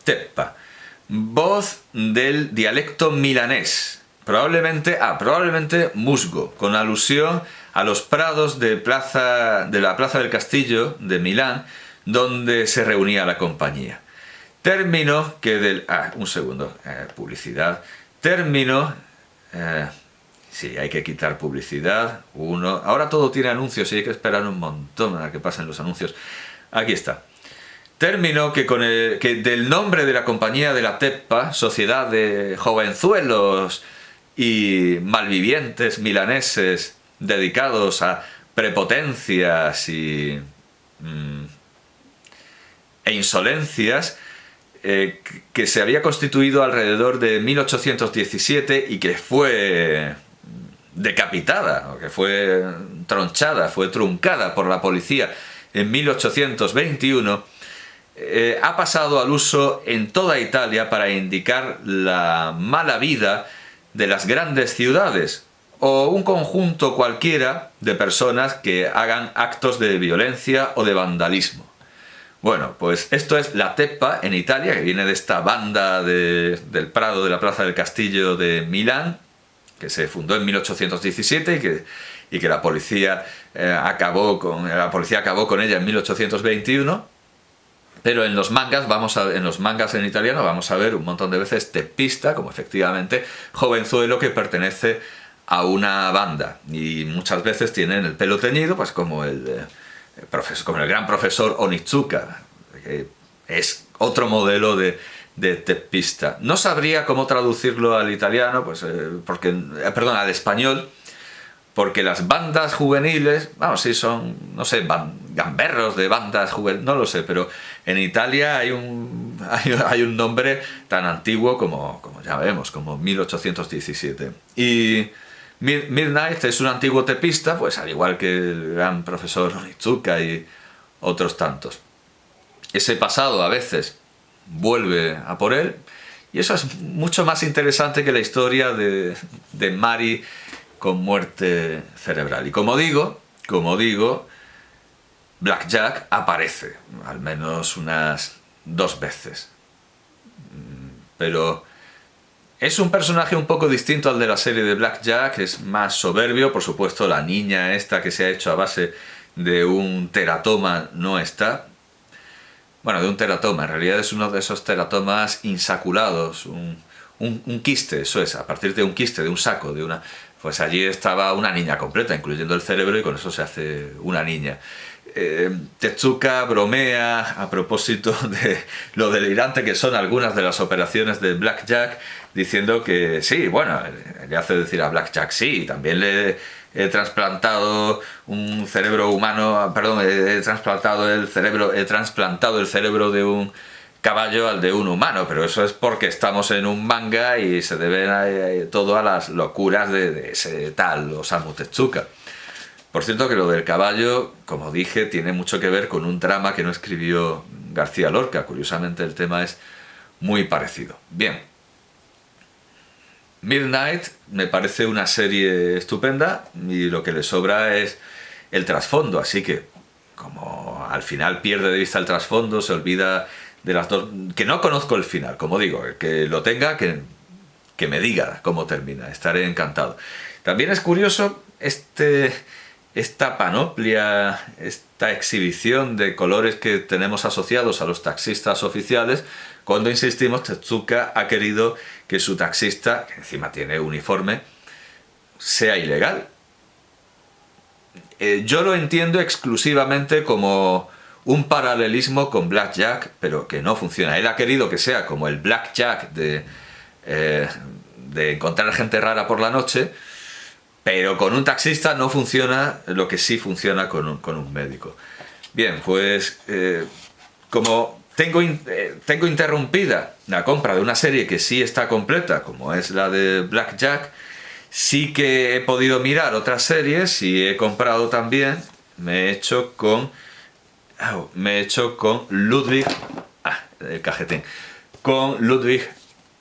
Teppa. Voz del dialecto milanés. Probablemente musgo, con alusión a los prados de la Plaza del Castillo de Milán, donde se reunía la compañía. Término que del... un segundo, publicidad. Término... sí, hay que quitar publicidad. Ahora todo tiene anuncios y hay que esperar un montón a que pasen los anuncios. Aquí está. Término que del nombre de la compañía de la Teppa, sociedad de jovenzuelos y malvivientes milaneses dedicados a prepotencias e insolencias, que se había constituido alrededor de 1817 y que fue decapitada, o que fue tronchada, fue truncada por la policía en 1821, ha pasado al uso en toda Italia para indicar la mala vida de las grandes ciudades o un conjunto cualquiera de personas que hagan actos de violencia o de vandalismo. Bueno, pues esto es la Teppa en Italia, que viene de esta banda del Prado de la Plaza del Castillo de Milán, que se fundó en 1817 y que la policía acabó con ella en 1821. Pero en los mangas en italiano vamos a ver un montón de veces teppista, como efectivamente jovenzuelo que pertenece a una banda. Y muchas veces tienen el pelo teñido, pues como el gran profesor Onizuka, que es otro modelo de teppista. No sabría cómo traducirlo al italiano, pues al español, porque las bandas juveniles, vamos, sí son, no sé, gamberros de bandas juveniles, no lo sé, pero en Italia hay un nombre tan antiguo como ya vemos, como 1817. Y Midnight es un antiguo tepista, pues al igual que el gran profesor Onizuka y otros tantos. Ese pasado a veces vuelve a por él, y eso es mucho más interesante que la historia de Mari con muerte cerebral. Y como digo, Black Jack aparece al menos unas 2 veces. Pero es un personaje un poco distinto al de la serie de Black Jack, es más soberbio. Por supuesto, la niña esta que se ha hecho a base de un teratoma no está. Bueno, de un teratoma, en realidad es uno de esos teratomas insaculados, un quiste, eso es, a partir de un quiste, de un saco, pues allí estaba una niña completa, incluyendo el cerebro, y con eso se hace una niña. Tezuka bromea a propósito de lo delirante que son algunas de las operaciones de Black Jack, diciendo que sí, bueno, le hace decir a Black Jack, sí, también le he trasplantado un cerebro humano, perdón, he trasplantado el cerebro de un caballo al de un humano, pero eso es porque estamos en un manga y se debe todo a las locuras de ese tal Osamu Tezuka. Por cierto que lo del caballo, como dije, tiene mucho que ver con un drama que no escribió García Lorca. Curiosamente el tema es muy parecido. Bien, Midnight me parece una serie estupenda y lo que le sobra es el trasfondo, así que como al final pierde de vista el trasfondo, se olvida de las dos... Que no conozco el final, como digo, el que lo tenga, que me diga cómo termina, estaré encantado. También es curioso esta panoplia, esta exhibición de colores que tenemos asociados a los taxistas oficiales, cuando, insistimos, Tezuka ha querido que su taxista, que encima tiene uniforme, sea ilegal. Yo lo entiendo exclusivamente como un paralelismo con Black Jack, pero que no funciona. Él ha querido que sea como el Black Jack de encontrar gente rara por la noche, pero con un taxista no funciona lo que sí funciona con un médico. Bien, pues como tengo interrumpida la compra de una serie que sí está completa, como es la de Black Jack, sí que he podido mirar otras series y he comprado también, me he hecho con Ludwig, el cajetín, con Ludwig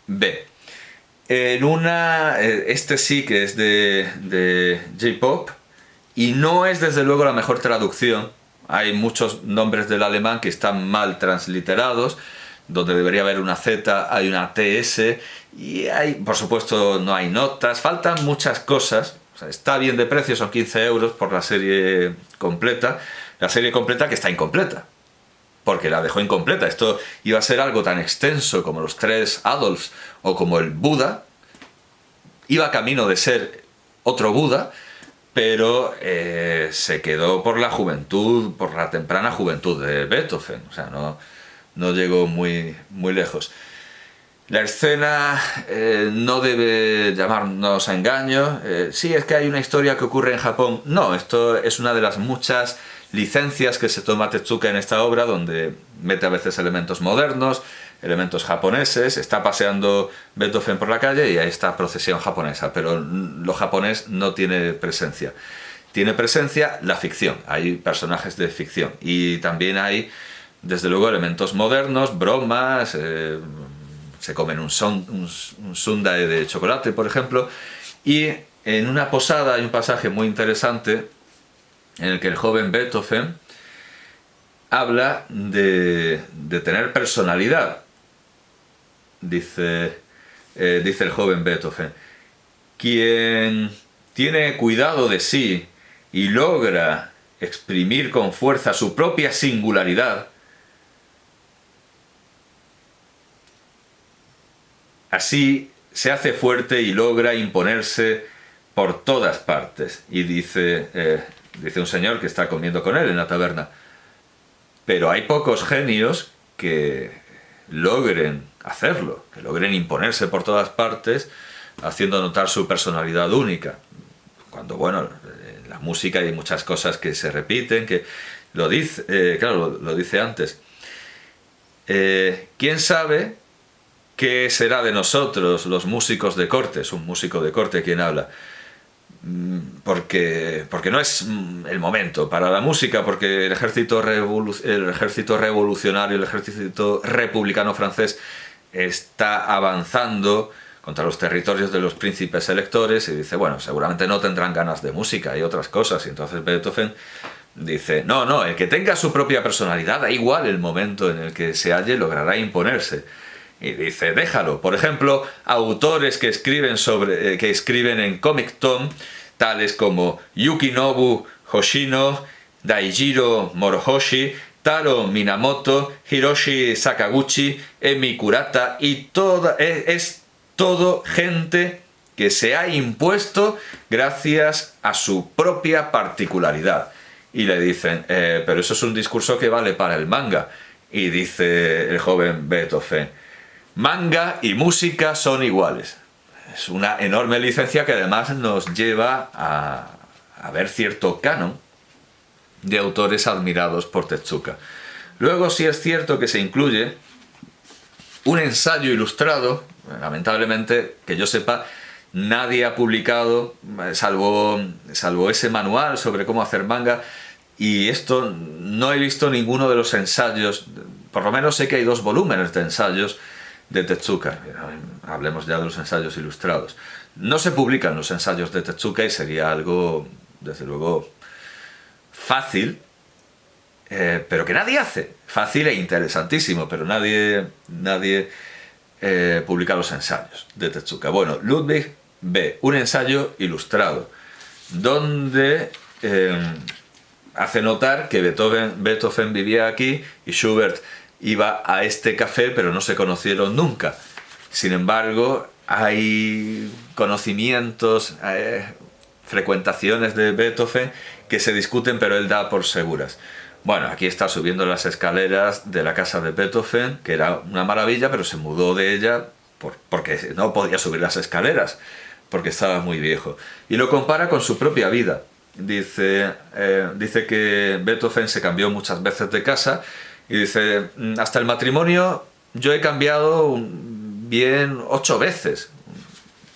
B. En este sí que es de J-Pop y no es desde luego la mejor traducción. Hay muchos nombres del alemán que están mal transliterados, donde debería haber una Z hay una TS, y hay, por supuesto, no hay notas, faltan muchas cosas. O sea, está bien de precio, son 15 euros por la serie completa que está incompleta, porque la dejó incompleta. Esto iba a ser algo tan extenso como los tres Adolfs o como el Buda, iba camino de ser otro Buda, pero se quedó por la juventud, por la temprana juventud de Beethoven, o sea, no llegó muy lejos. La escena no debe llamarnos a engaño. Sí, es que hay una historia que ocurre en Japón. No, esto es una de las muchas licencias que se toma Tezuka en esta obra, donde mete a veces elementos modernos, elementos japoneses. Está paseando Beethoven por la calle y hay esta procesión japonesa, pero lo japonés no tiene presencia. Tiene presencia la ficción, hay personajes de ficción, y también hay, desde luego, elementos modernos, bromas. Se comen un sundae de chocolate, por ejemplo, y en una posada hay un pasaje muy interesante en el que el joven Beethoven habla de tener personalidad. Dice el joven Beethoven: quien tiene cuidado de sí y logra exprimir con fuerza su propia singularidad, así se hace fuerte y logra imponerse por todas partes. Y dice un señor que está comiendo con él en la taberna: pero hay pocos genios que logren hacerlo, que logren imponerse por todas partes, haciendo notar su personalidad única. Cuando, bueno, en la música hay muchas cosas que se repiten, que lo dice, claro, lo dice antes. ¿Quién sabe qué será de nosotros, los músicos de corte? Es un músico de corte quien habla. Porque no es el momento para la música, porque el ejército revolucionario, el ejército republicano francés está avanzando contra los territorios de los príncipes electores, y dice, bueno, seguramente no tendrán ganas de música y otras cosas. Y entonces Beethoven dice, no, el que tenga su propia personalidad, da igual el momento en el que se halle, logrará imponerse. Y dice, déjalo. Por ejemplo, autores que escriben en Comic Tom, tales como Yukinobu Hoshino, Daijiro Morohoshi, Taro Minamoto, Hiroshi Sakaguchi, Emi Kurata, y es todo gente que se ha impuesto gracias a su propia particularidad. Y le dicen, pero eso es un discurso que vale para el manga. Y dice el joven Beethoven, manga y música son iguales. Es una enorme licencia que además nos lleva a ver cierto canon de autores admirados por Tezuka. Luego sí es cierto que se incluye un ensayo ilustrado. Lamentablemente, que yo sepa, nadie ha publicado, salvo ese manual sobre cómo hacer manga, y esto no he visto ninguno de los ensayos. Por lo menos sé que hay 2 volúmenes de ensayos de Tezuka. Hablemos ya de los ensayos ilustrados. No se publican los ensayos de Tezuka y sería algo, desde luego, fácil, pero que nadie hace. Fácil e interesantísimo, pero nadie publica los ensayos de Tezuka. Bueno, Ludwig B., un ensayo ilustrado, donde hace notar que Beethoven vivía aquí y Schubert iba a este café, pero no se conocieron nunca. Sin embargo, hay conocimientos, frecuentaciones de Beethoven que se discuten, pero él da por seguras. Bueno, aquí está subiendo las escaleras de la casa de Beethoven, que era una maravilla, pero se mudó de ella porque no podía subir las escaleras, porque estaba muy viejo. Y lo compara con su propia vida. Dice que Beethoven se cambió muchas veces de casa, y dice, hasta el matrimonio yo he cambiado bien 8 veces,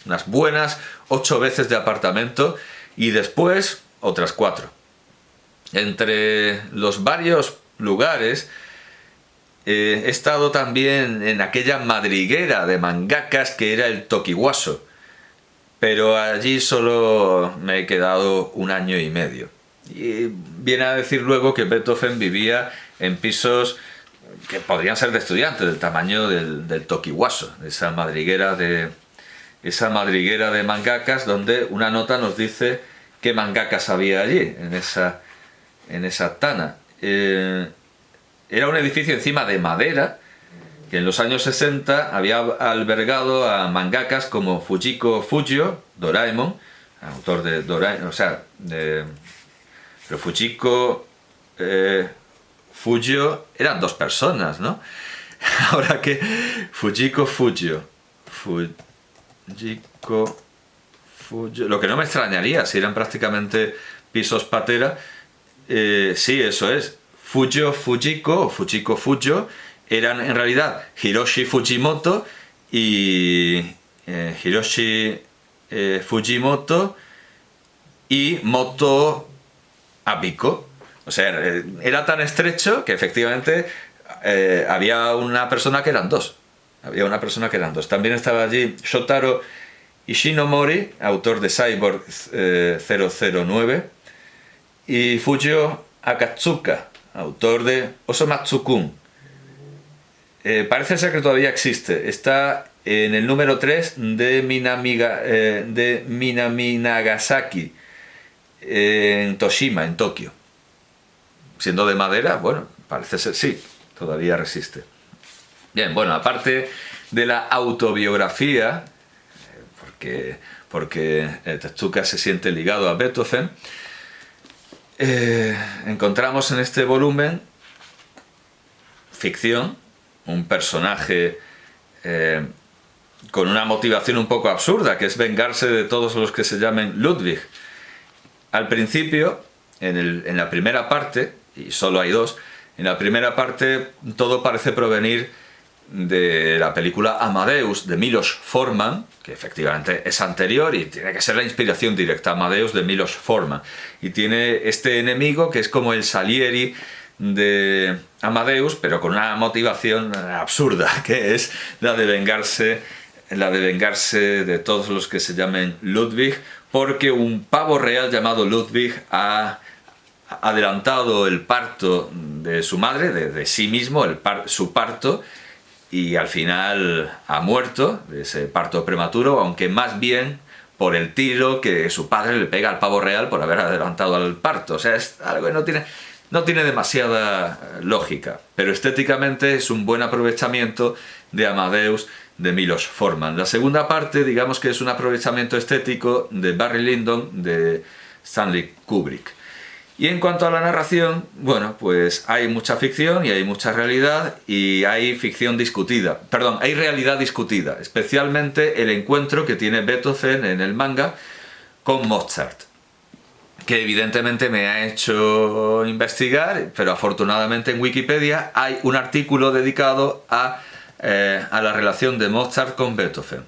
unas buenas 8 veces de apartamento, y después otras 4. Entre los varios lugares he estado también en aquella madriguera de mangakas que era el Tokiwaso, pero allí solo me he quedado 1 año y medio. Y viene a decir luego que Beethoven vivía en pisos que podrían ser de estudiantes, del tamaño del Tokiwaso, esa madriguera de mangakas, donde una nota nos dice qué mangakas había allí, en esa tana. Era un edificio encima de madera, que en los años 60 había albergado a mangakas como Fujiko Fujio, Doraemon, autor de Doraemon, pero Fujiko Fujio eran dos personas, ¿no? Ahora que Fujiko Fujio, lo que no me extrañaría si eran prácticamente pisos patera. Sí, eso es. Fujiko o Fujiko Fujio eran en realidad Hiroshi Fujimoto y Fujimoto y Moto Abiko. O sea, era tan estrecho que efectivamente había una persona que eran dos. También estaba allí Shotaro Ishinomori, autor de Cyborg 009, y Fujio Akatsuka, autor de Osomatsu-kun. Parece ser que todavía existe. Está en el número 3 de Minami Nagasaki, en Toshima, en Tokio. Siendo de madera, bueno, parece ser, sí, todavía resiste. Bien, bueno, aparte de la autobiografía, porque Tezuka se siente ligado a Beethoven, encontramos en este volumen ficción, un personaje con una motivación un poco absurda, que es vengarse de todos los que se llamen Ludwig. Al principio, en la primera parte, y solo hay dos, en la primera parte todo parece provenir de la película Amadeus de Milos Forman, que efectivamente es anterior y tiene que ser la inspiración directa, Amadeus de Milos Forman, y tiene este enemigo que es como el Salieri de Amadeus, pero con una motivación absurda, que es la de vengarse de todos los que se llamen Ludwig, porque un pavo real llamado Ludwig ha adelantado el parto de su madre, de sí mismo, su parto, y al final ha muerto de ese parto prematuro, aunque más bien por el tiro que su padre le pega al pavo real por haber adelantado al parto. O sea, es algo que no tiene demasiada lógica, pero estéticamente es un buen aprovechamiento de Amadeus de Milos Forman. La segunda parte, digamos que es un aprovechamiento estético de Barry Lyndon de Stanley Kubrick. Y en cuanto a la narración, bueno, pues hay mucha ficción y hay mucha realidad, y hay hay realidad discutida, especialmente el encuentro que tiene Beethoven en el manga con Mozart, que evidentemente me ha hecho investigar, pero afortunadamente en Wikipedia hay un artículo dedicado a la relación de Mozart con Beethoven,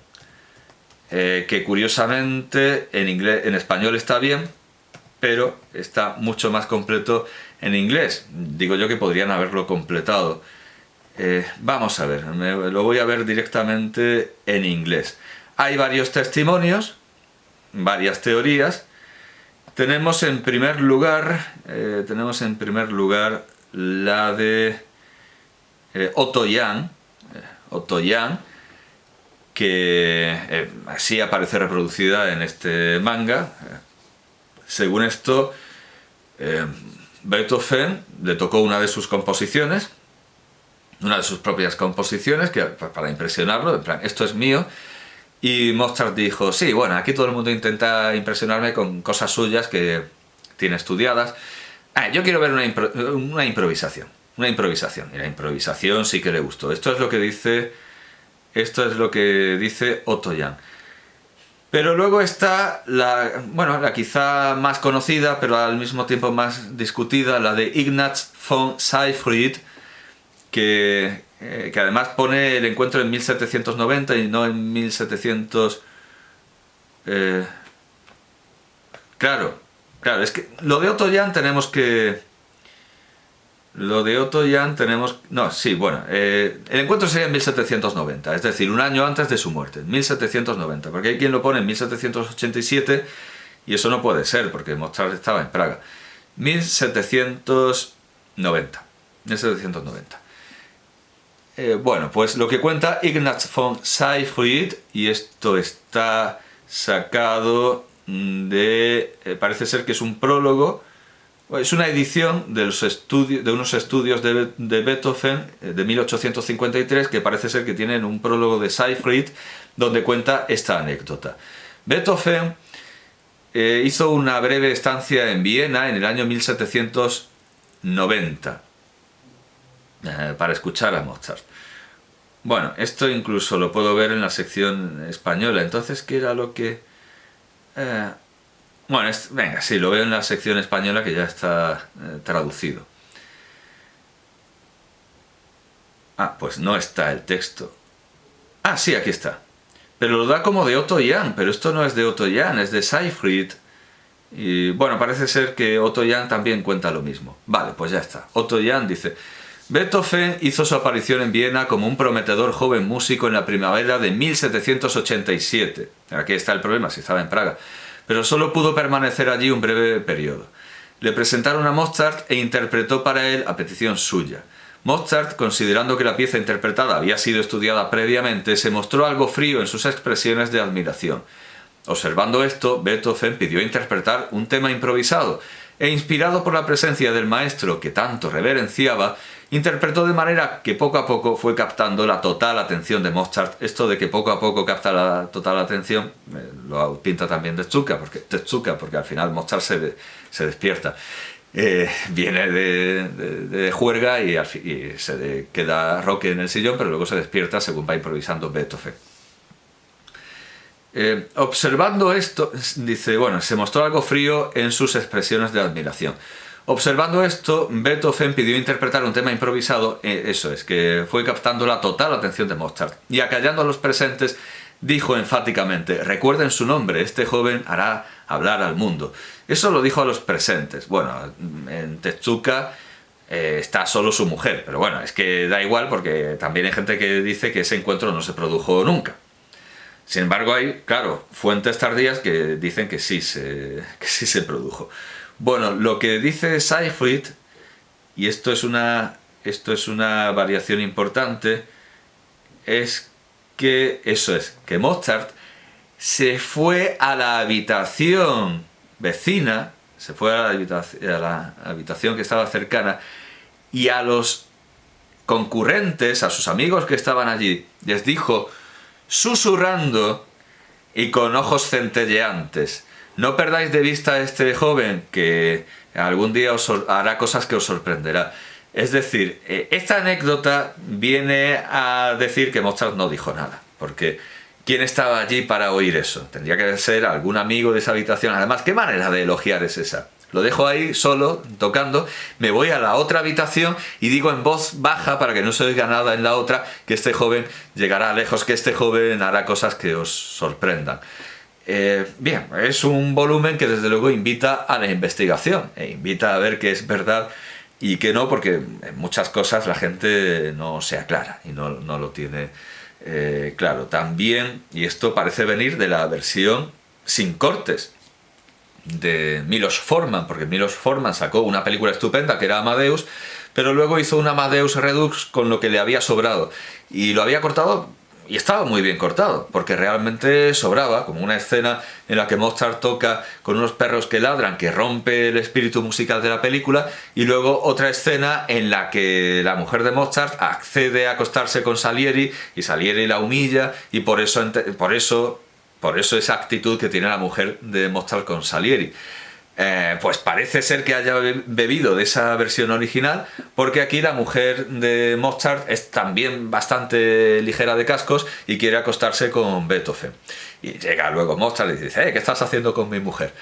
que curiosamente en español está bien, pero está mucho más completo en inglés. Digo yo que podrían haberlo completado. Vamos a ver, lo voy a ver directamente en inglés. Hay varios testimonios, varias teorías. Tenemos en primer lugar la de Otto Jahn, que así aparece reproducida en este manga. Según esto, Beethoven le tocó una de sus composiciones, una de sus propias composiciones, para impresionarlo, en plan, esto es mío, y Mozart dijo, sí, bueno, aquí todo el mundo intenta impresionarme con cosas suyas que tiene estudiadas. Yo quiero ver una improvisación, y la improvisación sí que le gustó. Esto es lo que dice Otto Jahn. Pero luego está la quizá más conocida, pero al mismo tiempo más discutida, la de Ignaz von Seyfried, que además pone el encuentro en 1790 y no en 1700... Claro, es que lo de Otto Jahn tenemos que... el encuentro sería en 1790, es decir, un año antes de su muerte, 1790, porque hay quien lo pone en 1787 y eso no puede ser, porque Mozart estaba en Praga. 1790. Bueno, pues lo que cuenta Ignaz von Seyfried, y esto está sacado de... parece ser que es un prólogo, es una edición de, de unos estudios de Beethoven de 1853, que parece ser que tienen un prólogo de Seyfried donde cuenta esta anécdota. Beethoven hizo una breve estancia en Viena en el año 1790 para escuchar a Mozart. Bueno, esto incluso lo puedo ver en la sección española. Entonces, ¿qué era lo que...? Bueno, venga, sí, lo veo en la sección española, que ya está traducido. Ah, pues no está el texto. Ah, sí, aquí está. Pero lo da como de Otto Jahn, pero esto no es de Otto Jahn, es de Seyfried. Y bueno, parece ser que Otto Jahn también cuenta lo mismo. Vale, pues ya está. Otto Jahn dice: Beethoven hizo su aparición en Viena como un prometedor joven músico en la primavera de 1787. Aquí está el problema, si estaba en Praga. Pero solo pudo permanecer allí un breve periodo. Le presentaron a Mozart e interpretó para él a petición suya. Mozart, considerando que la pieza interpretada había sido estudiada previamente, se mostró algo frío en sus expresiones de admiración. Observando esto, Beethoven pidió interpretar un tema improvisado, e inspirado por la presencia del maestro que tanto reverenciaba, interpretó de manera que poco a poco fue captando la total atención de Mozart. Esto de que poco a poco capta la total atención lo pinta también Tetsuka, porque al final Mozart se despierta. Viene de juerga y se queda roque en el sillón, pero luego se despierta según va improvisando Beethoven. Observando esto, dice, bueno, se mostró algo frío en sus expresiones de admiración. Observando esto, Beethoven pidió interpretar un tema improvisado, eso es, que fue captando la total atención de Mozart. Y acallando a los presentes, dijo enfáticamente: recuerden su nombre, este joven hará hablar al mundo. Eso lo dijo a los presentes. Bueno, en Tetsuka está solo su mujer, pero bueno, es que da igual, porque también hay gente que dice que ese encuentro no se produjo nunca. Sin embargo, hay, claro, fuentes tardías que dicen que sí se produjo. Bueno, lo que dice Seyfried, y esto es una variación importante, es que que Mozart se fue a la habitación vecina, se fue a la habitación que estaba cercana, y a los concurrentes, a sus amigos que estaban allí, les dijo, susurrando y con ojos centelleantes: no perdáis de vista a este joven, que algún día os hará cosas que os sorprenderá. Es decir, esta anécdota viene a decir que Mozart no dijo nada, porque ¿quién estaba allí para oír eso? Tendría que ser algún amigo de esa habitación. Además, ¿qué manera de elogiar es esa? Lo dejo ahí solo, tocando, me voy a la otra habitación y digo en voz baja, para que no se oiga nada en la otra, que este joven llegará lejos, que este joven hará cosas que os sorprendan. Bien, es un volumen que desde luego invita a la investigación, e invita a ver qué es verdad y qué no, porque en muchas cosas la gente no se aclara y no lo tiene claro. También, y esto parece venir de la versión sin cortes de Milos Forman, porque Milos Forman sacó una película estupenda que era Amadeus, pero luego hizo un Amadeus Redux con lo que le había sobrado, y lo había cortado, y estaba muy bien cortado, porque realmente sobraba, como una escena en la que Mozart toca con unos perros que ladran, que rompe el espíritu musical de la película, y luego otra escena en la que la mujer de Mozart accede a acostarse con Salieri, y Salieri la humilla, y por eso esa actitud que tiene la mujer de Mozart con Salieri. Pues parece ser que haya bebido de esa versión original, porque aquí la mujer de Mozart es también bastante ligera de cascos y quiere acostarse con Beethoven. Y llega luego Mozart y dice: ¿qué estás haciendo con mi mujer?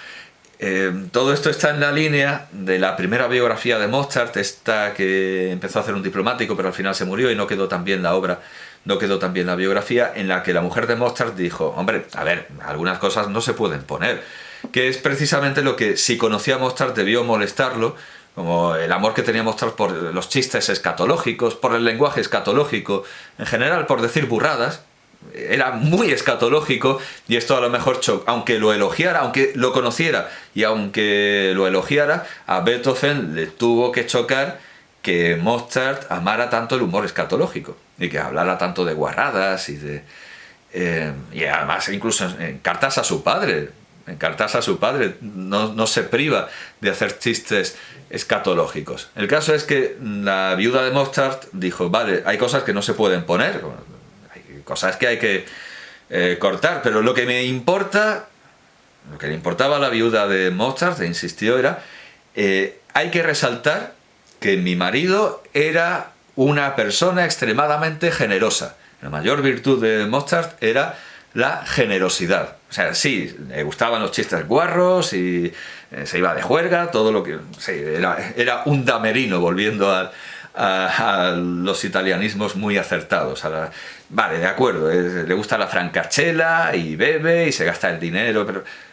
Todo esto está en la línea de la primera biografía de Mozart, esta que empezó a hacer un diplomático, pero al final se murió y no quedó tan bien la obra, no quedó tan bien la biografía, en la que la mujer de Mozart dijo: hombre, a ver, algunas cosas no se pueden poner, que es precisamente lo que, si conocía a Mozart, debió molestarlo, como el amor que tenía Mozart por los chistes escatológicos, por el lenguaje escatológico, en general por decir burradas. Era muy escatológico, y esto a lo mejor, aunque lo elogiara, aunque lo conociera y aunque lo elogiara, a Beethoven le tuvo que chocar, que Mozart amara tanto el humor escatológico y que hablara tanto de guarradas y además incluso en cartas a su padre. En cartas a su padre no se priva de hacer chistes escatológicos. El caso es que la viuda de Mozart dijo, vale, hay cosas que no se pueden poner, hay cosas que hay que cortar, pero lo que me importa, lo que le importaba a la viuda de Mozart, insistió, era, hay que resaltar que mi marido era una persona extremadamente generosa. La mayor virtud de Mozart era la generosidad. O sea, sí, le gustaban los chistes guarros y se iba de juerga, todo lo que... Sí, era un damerino, volviendo a los italianismos muy acertados. Vale, de acuerdo, le gusta la francachela y bebe y se gasta el dinero,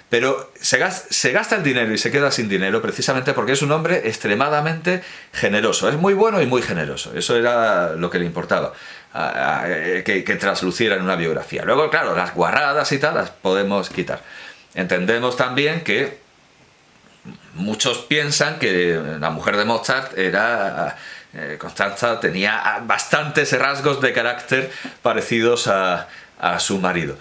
pero se gasta el dinero y se queda sin dinero precisamente porque es un hombre extremadamente generoso. Es muy bueno y muy generoso. Eso era lo que le importaba, que trasluciera en una biografía. Luego, claro, las guarradas y tal las podemos quitar. Entendemos también que muchos piensan que la mujer de Mozart era... Constanza tenía bastantes rasgos de carácter parecidos a su marido.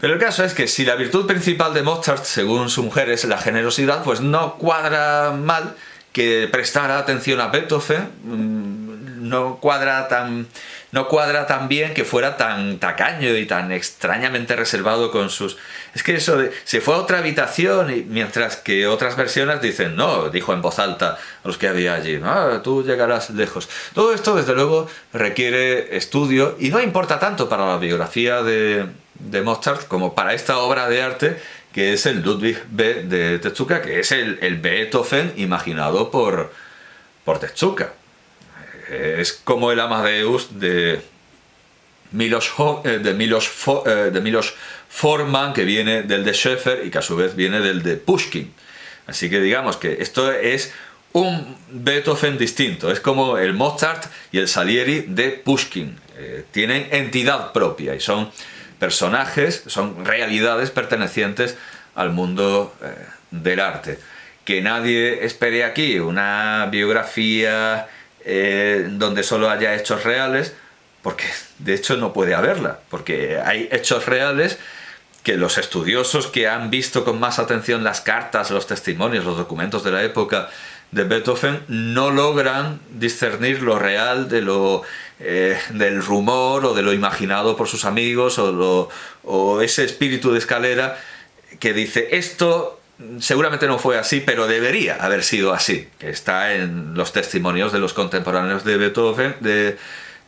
Pero el caso es que si la virtud principal de Mozart, según su mujer, es la generosidad, pues no cuadra mal que prestara atención a Beethoven, no cuadra tan bien que fuera tan tacaño y tan extrañamente reservado con sus... Es que eso de... Se fue a otra habitación, y mientras que otras versiones dicen, no, dijo en voz alta a los que había allí, tú llegarás lejos. Todo esto, desde luego, requiere estudio y no importa tanto para la biografía de Mozart como para esta obra de arte que es el Ludwig B. de Tezuka, que es el Beethoven imaginado por Tezuka. Es como el Amadeus de Milos Forman, que viene del de Schäfer y que a su vez viene del de Pushkin. Así que digamos que esto es un Beethoven distinto, es como el Mozart y el Salieri de Pushkin. Tienen entidad propia y son personajes, son realidades pertenecientes al mundo del arte. Que nadie espere aquí una biografía donde solo haya hechos reales, porque de hecho no puede haberla, porque hay hechos reales que los estudiosos que han visto con más atención las cartas, los testimonios, los documentos de la época de Beethoven no logran discernir lo real de del rumor o de lo imaginado por sus amigos o ese espíritu de escalera que dice esto seguramente no fue así, pero debería haber sido así, que está en los testimonios de los contemporáneos de Beethoven, de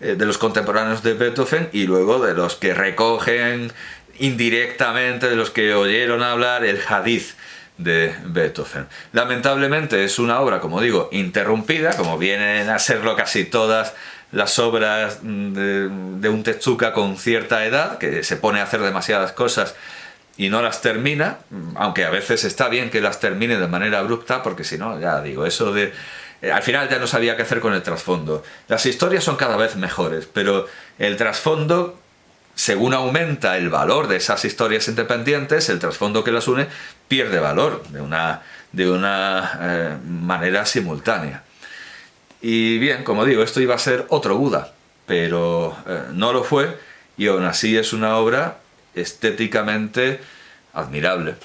los contemporáneos de Beethoven y luego de los que recogen indirectamente, de los que oyeron hablar el hadith de Beethoven. Lamentablemente es una obra, como digo, interrumpida, como vienen a serlo casi todas las obras de un Tezuka con cierta edad, que se pone a hacer demasiadas cosas y no las termina, aunque a veces está bien que las termine de manera abrupta, porque si no, ya digo, eso de... al final ya no sabía qué hacer con el trasfondo. Las historias son cada vez mejores, pero el trasfondo, según aumenta el valor de esas historias independientes, el trasfondo que las une pierde valor de una manera simultánea. Y bien, como digo, esto iba a ser otro Buda, pero no lo fue, y aún así es una obra estéticamente admirable.